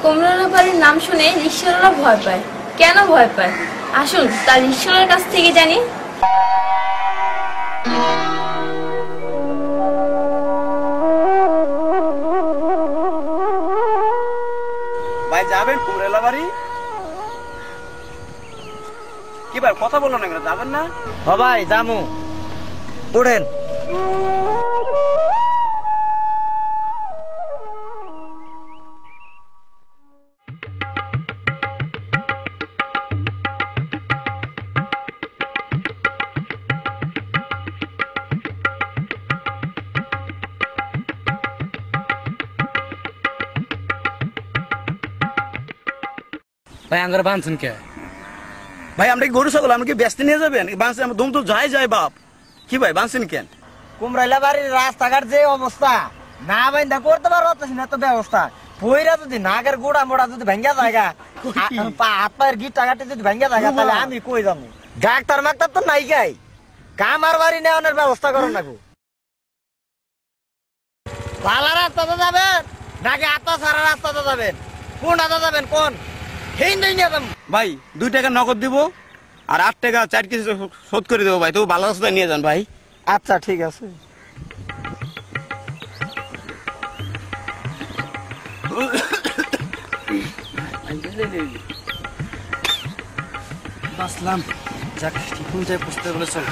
কমলানা বাড়ির নাম শুনে রিকশাওয়ালারা ভয় পায়। কেন ভয় পায় আসুন তার রিকশাওয়ালার কাছ থেকে জানি। ভাই যাবেন কুমড়েলা বাড়ি? কি ভাই কথা বলো না কেন, যাবেন না? হ ভাই জামু, উঠেন। ভাই আঙ্গার বানছেন কে? ভাই আমরা কি গরু ছাগল, আমরা কি ব্যস্ত নিয়ে যাবেন? বাঁচে আমার দম তো যায় যায় বাপ। কি ভাই বাঁচছেন কেন? কুমড়াইলা বাড়ির রাস্তাঘাট যে অবস্থা, না বাইন্দা করতে পারো না তো ব্যবস্থা। পইরা যদি নাগের গোড়া মোড়া যদি ভেঙ্গা জায়গা, হাত পায়ের গিট টাকাটি যদি ভেঙ্গা জায়গা, তাহলে আমি কই যাবো? ডাক্তার মাক্তার তো নাই গাই, কামার বাড়ি নেওয়ানোর ব্যবস্থা করো না গো। পালা রাস্তাতে যাবেন নাকি আত্মা সারা রাস্তাতে যাবেন? কোনটাতে যাবেন কোন? হিন্দু নিয়ে যাবেন ভাই 2 টাকা নগদ দিব আর 8 টাকা 4 কেজি শোধ করে দেবো ভাই। তো ভালো রাস্তায় নিয়ে যান ভাই। আচ্ছা ঠিক আছে। বাসলাম, যাক ঠিক অনুযায়ী বুঝতে বলে চল।